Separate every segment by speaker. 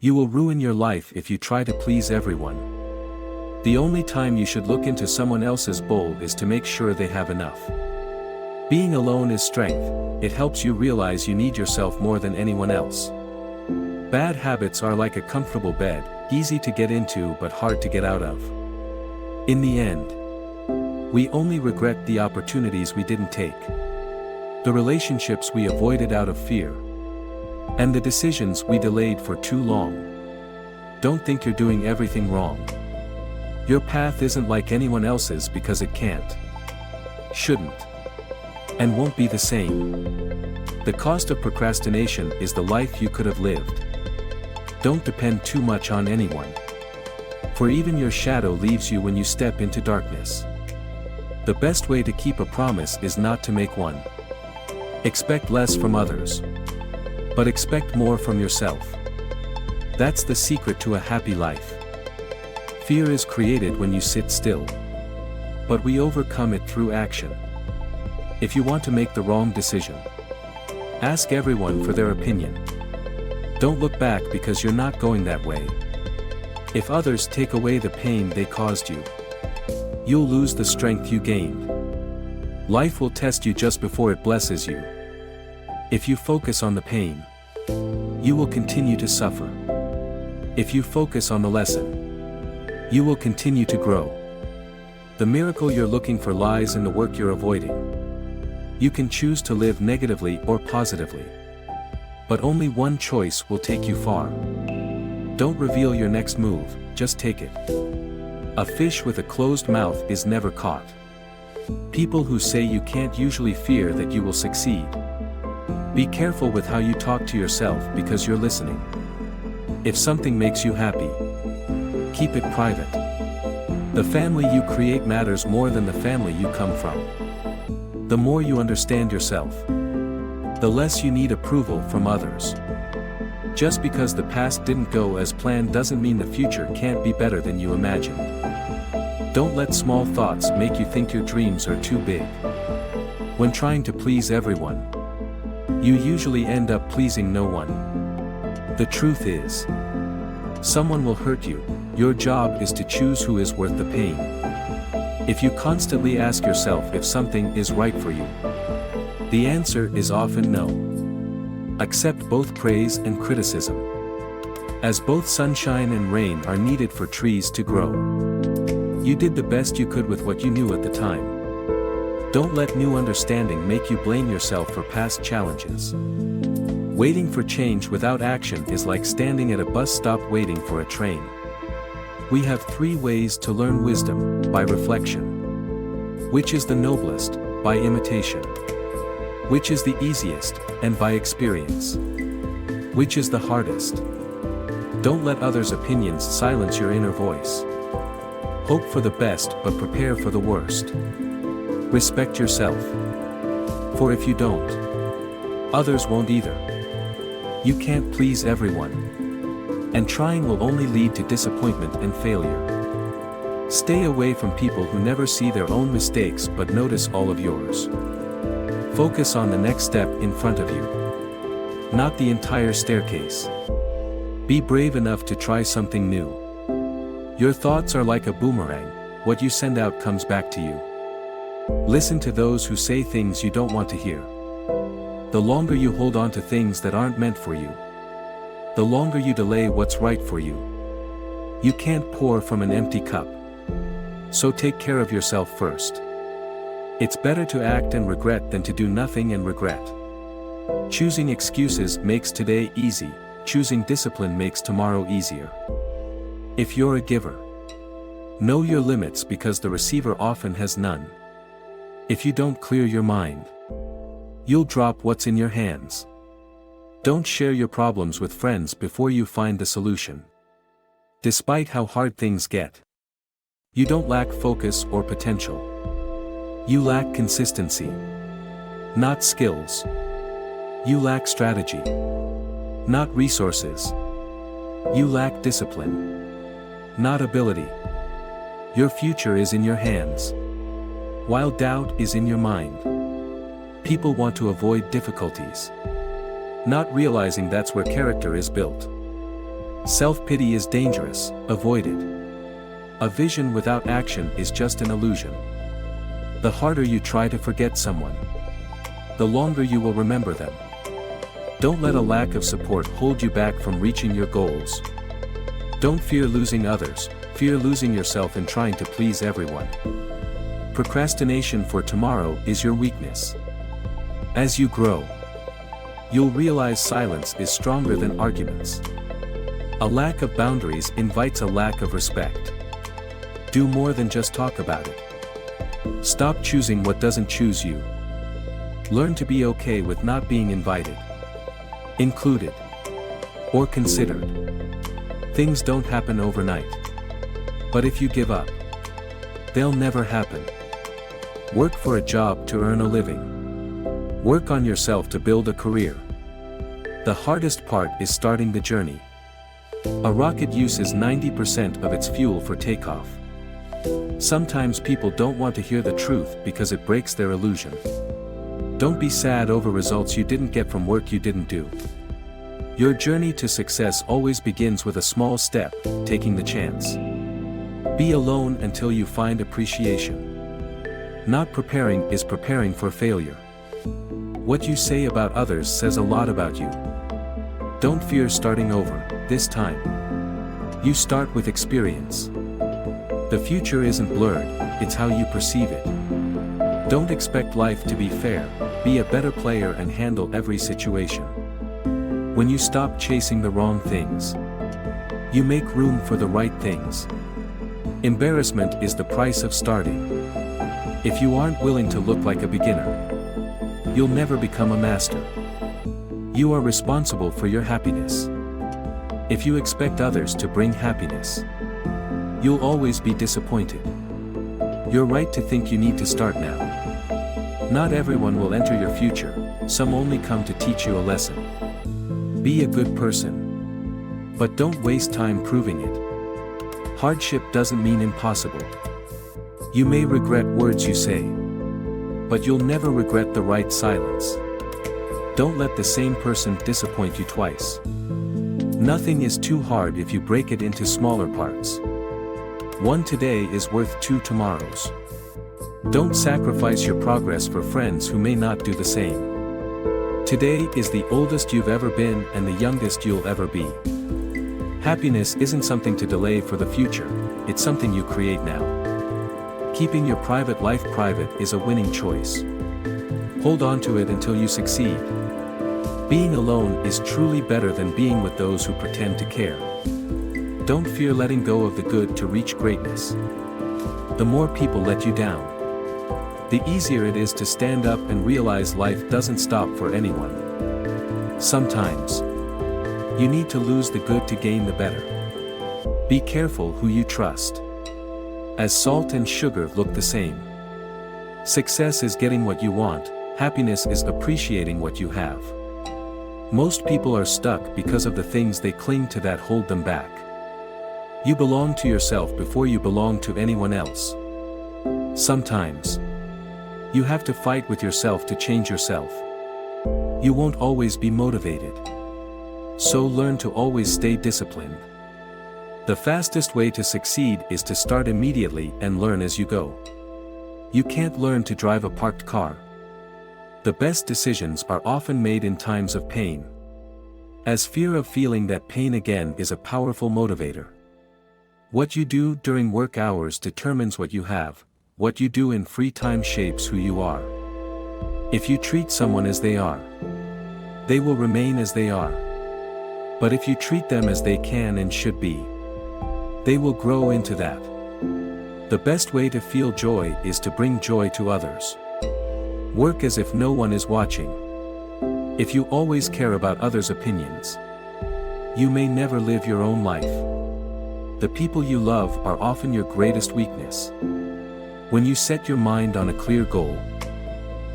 Speaker 1: You will ruin your life if you try to please everyone. The only time you should look into someone else's bowl is to make sure they have enough. Being alone is strength. It helps you realize you need yourself more than anyone else. Bad habits are like a comfortable bed, easy to get into but hard to get out of. In the end, we only regret the opportunities we didn't take, the relationships we avoided out of fear, and the decisions we delayed for too long. Don't think you're doing everything wrong. Your path isn't like anyone else's because it can't, shouldn't, and won't be the same. The cost of procrastination is the life you could have lived. Don't depend too much on anyone, for even your shadow leaves you when you step into darkness. The best way to keep a promise is not to make one. Expect less from others, but expect more from yourself. That's the secret to a happy life. Fear is created when you sit still, but we overcome it through action. If you want to make the wrong decision, ask everyone for their opinion. Don't look back because you're not going that way. If others take away the pain they caused you, you'll lose the strength you gained. Life will test you just before it blesses you. If you focus on the pain, you will continue to suffer. If you focus on the lesson, you will continue to grow. The miracle you're looking for lies in the work you're avoiding. You can choose to live negatively or positively, but only one choice will take you far. Don't reveal your next move, just take it. A fish with a closed mouth is never caught. People who say you can't usually fear that you will succeed. Be careful with how you talk to yourself because you're listening. If something makes you happy, keep it private. The family you create matters more than the family you come from. The more you understand yourself, the less you need approval from others. Just because the past didn't go as planned doesn't mean the future can't be better than you imagined. Don't let small thoughts make you think your dreams are too big. When trying to please everyone, you usually end up pleasing no one. The truth is, someone will hurt you. Your job is to choose who is worth the pain. If you constantly ask yourself if something is right for you, the answer is often no. Accept both praise and criticism, as both sunshine and rain are needed for trees to grow. You did the best you could with what you knew at the time. Don't let new understanding make you blame yourself for past challenges. Waiting for change without action is like standing at a bus stop waiting for a train. We have 3 ways to learn wisdom: by reflection, which is the noblest; by imitation, which is the easiest; and by experience, which is the hardest. Don't let others' opinions silence your inner voice. Hope for the best but prepare for the worst. Respect yourself, for if you don't, others won't either. You can't please everyone, and trying will only lead to disappointment and failure. Stay away from people who never see their own mistakes but notice all of yours. Focus on the next step in front of you, not the entire staircase. Be brave enough to try something new. Your thoughts are like a boomerang. What you send out comes back to you. Listen to those who say things you don't want to hear. The longer you hold on to things that aren't meant for you, the longer you delay what's right for you. You can't pour from an empty cup. So take care of yourself first. It's better to act and regret than to do nothing and regret. Choosing excuses makes today easy. Choosing discipline makes tomorrow easier. If you're a giver, know your limits because the receiver often has none. If you don't clear your mind, you'll drop what's in your hands. Don't share your problems with friends before you find the solution. Despite how hard things get, you don't lack focus or potential. You lack consistency, not skills. You lack strategy, not resources. You lack discipline, not ability. Your future is in your hands, while doubt is in your mind. People want to avoid difficulties, not realizing that's where character is built. Self-pity is dangerous, avoid it. A vision without action is just an illusion. The harder you try to forget someone, the longer you will remember them. Don't let a lack of support hold you back from reaching your goals. Don't fear losing others, fear losing yourself in trying to please everyone. Procrastination for tomorrow is your weakness. As you grow, you'll realize silence is stronger than arguments. A lack of boundaries invites a lack of respect. Do more than just talk about it. Stop choosing what doesn't choose you. Learn to be okay with not being invited, included, or considered. Things don't happen overnight. But if you give up, they'll never happen. Work for a job to earn a living. Work on yourself to build a career. The hardest part is starting the journey. A rocket uses 90% of its fuel for takeoff. Sometimes people don't want to hear the truth because it breaks their illusion. Don't be sad over results you didn't get from work you didn't do. Your journey to success always begins with a small step, taking the chance. Be alone until you find appreciation. Not preparing is preparing for failure. What you say about others says a lot about you. Don't fear starting over, this time. You start with experience. The future isn't blurred, it's how you perceive it. Don't expect life to be fair, be a better player and handle every situation. When you stop chasing the wrong things, you make room for the right things. Embarrassment is the price of starting. If you aren't willing to look like a beginner, you'll never become a master. You are responsible for your happiness. If you expect others to bring happiness, you'll always be disappointed. You're right to think you need to start now. Not everyone will enter your future, some only come to teach you a lesson. Be a good person. But don't waste time proving it. Hardship doesn't mean impossible. You may regret words you say, but you'll never regret the right silence. Don't let the same person disappoint you twice. Nothing is too hard if you break it into smaller parts. One today is worth 2 tomorrows. Don't sacrifice your progress for friends who may not do the same. Today is the oldest you've ever been and the youngest you'll ever be. Happiness isn't something to delay for the future, it's something you create now. Keeping your private life private is a winning choice. Hold on to it until you succeed. Being alone is truly better than being with those who pretend to care. Don't fear letting go of the good to reach greatness. The more people let you down, the easier it is to stand up and realize life doesn't stop for anyone. Sometimes, you need to lose the good to gain the better. Be careful who you trust. As salt and sugar look the same. Success is getting what you want, happiness is appreciating what you have. Most people are stuck because of the things they cling to that hold them back. You belong to yourself before you belong to anyone else. Sometimes, you have to fight with yourself to change yourself. You won't always be motivated. So learn to always stay disciplined. The fastest way to succeed is to start immediately and learn as you go. You can't learn to drive a parked car. The best decisions are often made in times of pain. As fear of feeling that pain again is a powerful motivator. What you do during work hours determines what you have, what you do in free time shapes who you are. If you treat someone as they are, they will remain as they are. But if you treat them as they can and should be, they will grow into that. The best way to feel joy is to bring joy to others. Work as if no one is watching. If you always care about others' opinions, you may never live your own life. The people you love are often your greatest weakness. When you set your mind on a clear goal,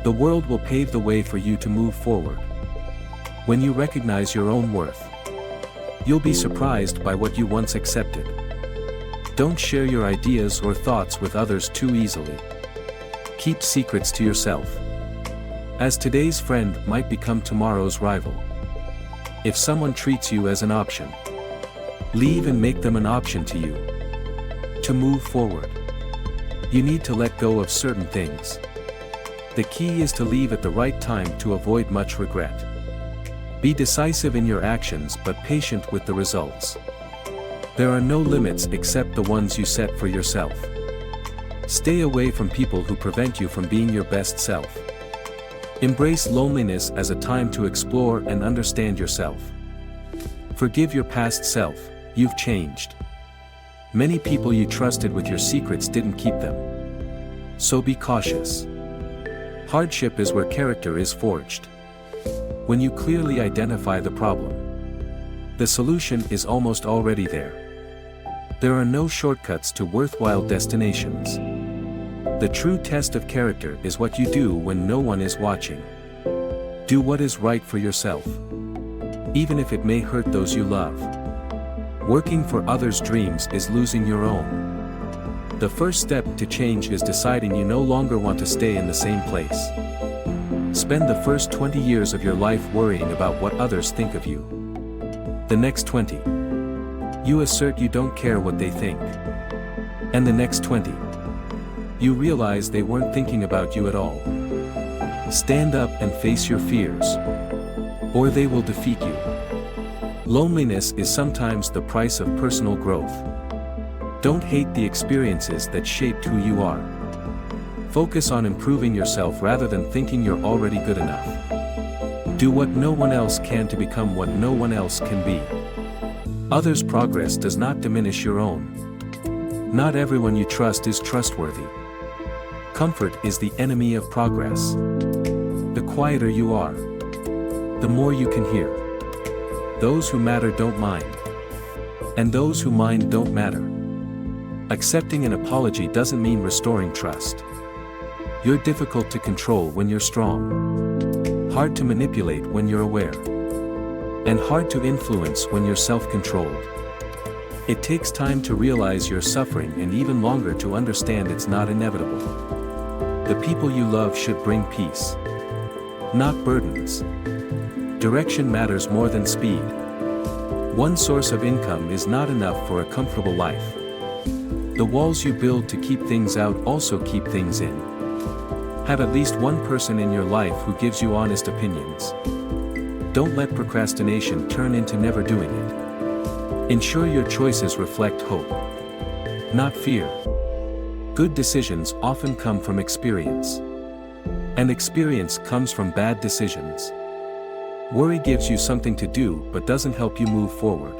Speaker 1: the world will pave the way for you to move forward. When you recognize your own worth, you'll be surprised by what you once accepted. Don't share your ideas or thoughts with others too easily. Keep secrets to yourself. As today's friend might become tomorrow's rival. If someone treats you as an option, Leave and make them an option to you. To move forward, you need to let go of certain things. The key is to leave at the right time to avoid much regret. Be decisive in your actions but patient with the results. There are no limits except the ones you set for yourself. Stay away from people who prevent you from being your best self. Embrace loneliness as a time to explore and understand yourself. Forgive your past self, you've changed. Many people you trusted with your secrets didn't keep them. So be cautious. Hardship is where character is forged. When you clearly identify the problem, the solution is almost already there. There are no shortcuts to worthwhile destinations. The true test of character is what you do when no one is watching. Do what is right for yourself, even if it may hurt those you love. Working for others' dreams is losing your own. The first step to change is deciding you no longer want to stay in the same place. Spend the first 20 years of your life worrying about what others think of you. The next 20, you assert you don't care what they think. And the next 20, you realize they weren't thinking about you at all. Stand up and face your fears, or they will defeat you. Loneliness is sometimes the price of personal growth. Don't hate the experiences that shaped who you are. Focus on improving yourself rather than thinking you're already good enough. Do what no one else can to become what no one else can be. Others' progress does not diminish your own. Not everyone you trust is trustworthy. Comfort is the enemy of progress. The quieter you are, the more you can hear. Those who matter don't mind. And those who mind don't matter. Accepting an apology doesn't mean restoring trust. You're difficult to control when you're strong. Hard to manipulate when you're aware. And hard to influence when you're self-controlled. It takes time to realize you're suffering and even longer to understand it's not inevitable. The people you love should bring peace, not burdens. Direction matters more than speed. One source of income is not enough for a comfortable life. The walls you build to keep things out also keep things in. Have at least one person in your life who gives you honest opinions. Don't let procrastination turn into never doing it. Ensure your choices reflect hope, not fear. Good decisions often come from experience. And experience comes from bad decisions. Worry gives you something to do but doesn't help you move forward.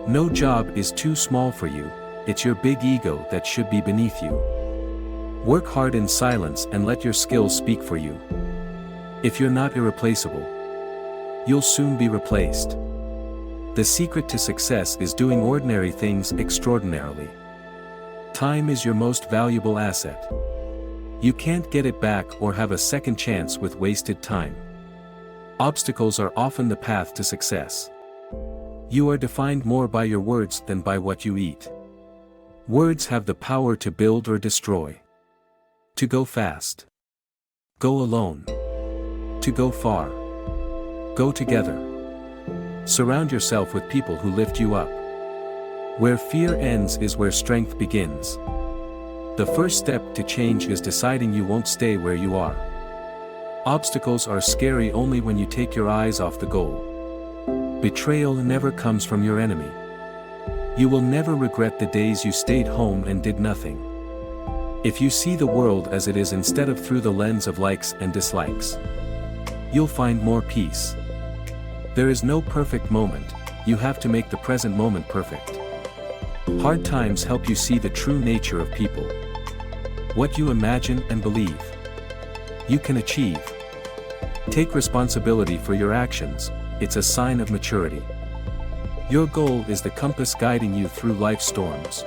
Speaker 1: No job is too small for you, it's your big ego that should be beneath you. Work hard in silence and let your skills speak for you. If you're not irreplaceable, you'll soon be replaced. The secret to success is doing ordinary things extraordinarily. Time is your most valuable asset. You can't get it back or have a second chance with wasted time. Obstacles are often the path to success. You are defined more by your words than by what you eat. Words have the power to build or destroy. To go fast. Go alone. To go far. Go together. Surround yourself with people who lift you up. Where fear ends is where strength begins. The first step to change is deciding you won't stay where you are. Obstacles are scary only when you take your eyes off the goal. Betrayal never comes from your enemy. You will never regret the days you stayed home and did nothing. If you see the world as it is instead of through the lens of likes and dislikes, you'll find more peace. There is no perfect moment, you have to make the present moment perfect. Hard times help you see the true nature of people. What you imagine and believe, you can achieve. Take responsibility for your actions, it's a sign of maturity. Your goal is the compass guiding you through life's storms.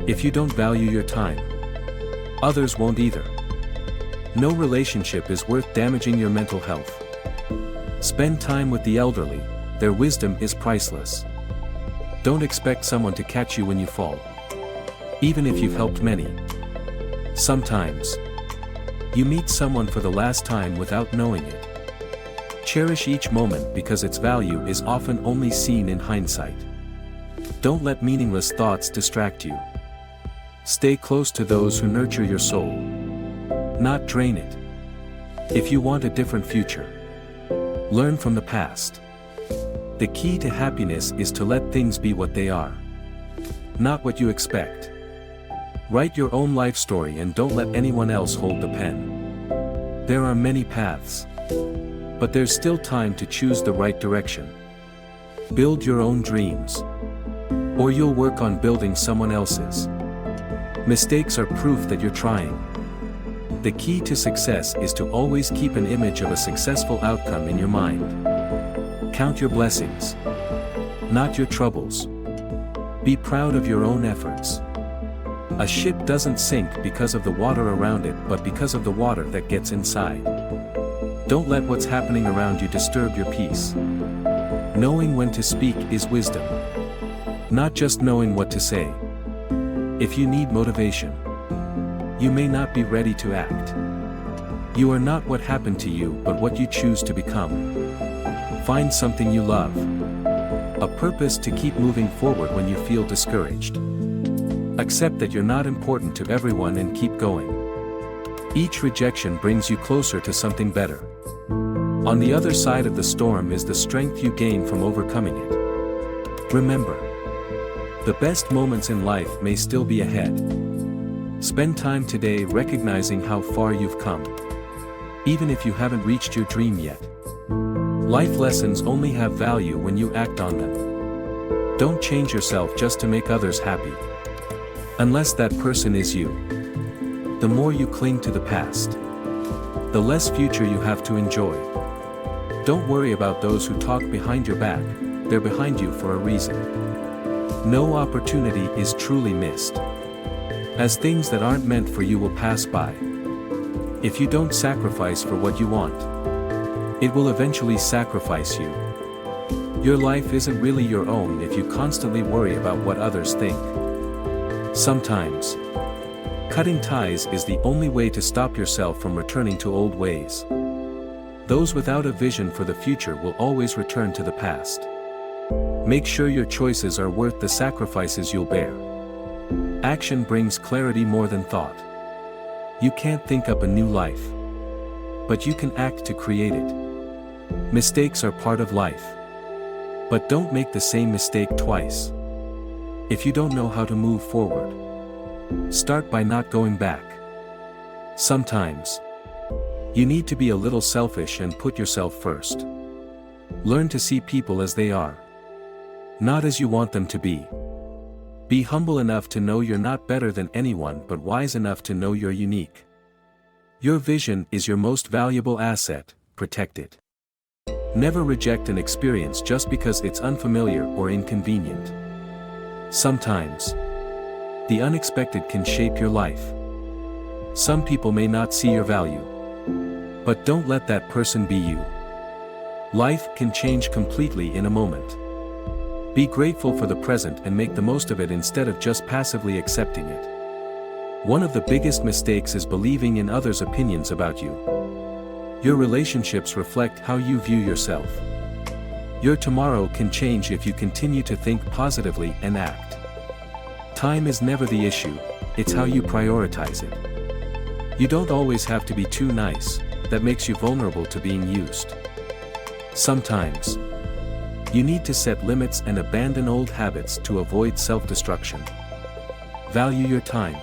Speaker 1: If you don't value your time, others won't either. No relationship is worth damaging your mental health. Spend time with the elderly, their wisdom is priceless. Don't expect someone to catch you when you fall. Even if you've helped many. Sometimes, you meet someone for the last time without knowing it. Cherish each moment because its value is often only seen in hindsight. Don't let meaningless thoughts distract you. Stay close to those who nurture your soul, not drain it. If you want a different future, learn from the past. The key to happiness is to let things be what they are, not what you expect. Write your own life story and don't let anyone else hold the pen. There are many paths, but there's still time to choose the right direction. Build your own dreams, or you'll work on building someone else's. Mistakes are proof that you're trying. The key to success is to always keep an image of a successful outcome in your mind. Count your blessings, not your troubles. Be proud of your own efforts. A ship doesn't sink because of the water around it, but because of the water that gets inside. Don't let what's happening around you disturb your peace. Knowing when to speak is wisdom, not just knowing what to say. If you need motivation, you may not be ready to act. You are not what happened to you, but what you choose to become. Find something you love, a purpose to keep moving forward when you feel discouraged. Accept that you're not important to everyone and keep going. Each rejection brings you closer to something better. On the other side of the storm is the strength you gain from overcoming it. Remember, the best moments in life may still be ahead. Spend time today recognizing how far you've come, even if you haven't reached your dream yet. Life lessons only have value when you act on them. Don't change yourself just to make others happy, unless that person is you. The more you cling to the past, the less future you have to enjoy. Don't worry about those who talk behind your back, they're behind you for a reason. No opportunity is truly missed, as things that aren't meant for you will pass by. If you don't sacrifice for what you want, it will eventually sacrifice you. Your life isn't really your own if you constantly worry about what others think. Sometimes, cutting ties is the only way to stop yourself from returning to old ways. Those without a vision for the future will always return to the past. Make sure your choices are worth the sacrifices you'll bear. Action brings clarity more than thought. You can't think up a new life, but you can act to create it. Mistakes are part of life, but don't make the same mistake twice. If you don't know how to move forward, start by not going back. Sometimes, you need to be a little selfish and put yourself first. Learn to see people as they are, not as you want them to be. Be humble enough to know you're not better than anyone, but wise enough to know you're unique. Your vision is your most valuable asset, protect it. Never reject an experience just because it's unfamiliar or inconvenient. Sometimes, the unexpected can shape your life. Some people may not see your value, but don't let that person be you. Life can change completely in a moment. Be grateful for the present and make the most of it instead of just passively accepting it. One of the biggest mistakes is believing in others' opinions about you. Your relationships reflect how you view yourself. Your tomorrow can change if you continue to think positively and act. Time is never the issue, it's how you prioritize it. You don't always have to be too nice, that makes you vulnerable to being used. Sometimes, you need to set limits and abandon old habits to avoid self-destruction. Value your time,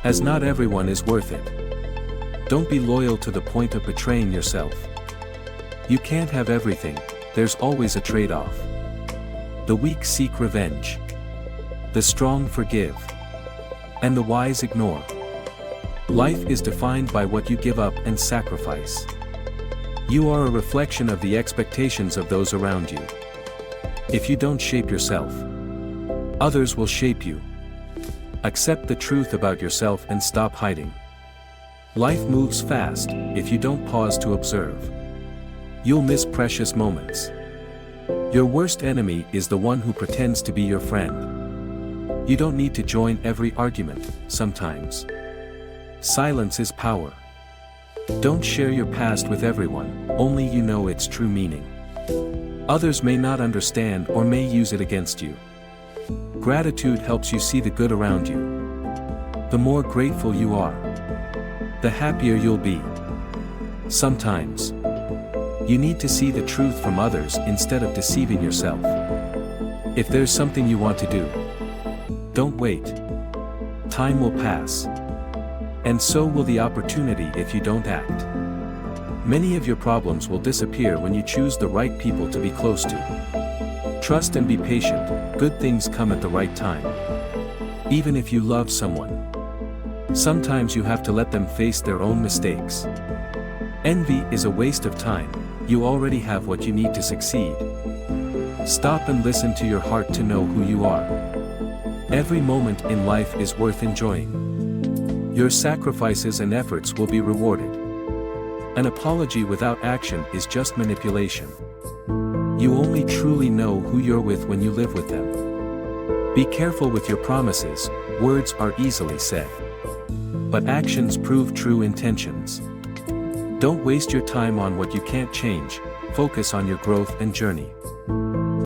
Speaker 1: as not everyone is worth it. Don't be loyal to the point of betraying yourself. You can't have everything, there's always a trade-off. The weak seek revenge. The strong forgive. And the wise ignore. Life is defined by what you give up and sacrifice. You are a reflection of the expectations of those around you. If you don't shape yourself, others will shape you. Accept the truth about yourself and stop hiding. Life moves fast, if you don't pause to observe, you'll miss precious moments. Your worst enemy is the one who pretends to be your friend. You don't need to join every argument, sometimes. Silence is power. Don't share your past with everyone, only you know its true meaning. Others may not understand or may use it against you. Gratitude helps you see the good around you. The more grateful you are, the happier you'll be. Sometimes, you need to see the truth from others instead of deceiving yourself. If there's something you want to do, don't wait. Time will pass. And so will the opportunity if you don't act. Many of your problems will disappear when you choose the right people to be close to. Trust and be patient, good things come at the right time. Even if you love someone, sometimes you have to let them face their own mistakes. Envy is a waste of time, you already have what you need to succeed. Stop and listen to your heart to know who you are. Every moment in life is worth enjoying. Your sacrifices and efforts will be rewarded. An apology without action is just manipulation. You only truly know who you're with when you live with them. Be careful with your promises, words are easily said. But actions prove true intentions. Don't waste your time on what you can't change, focus on your growth and journey.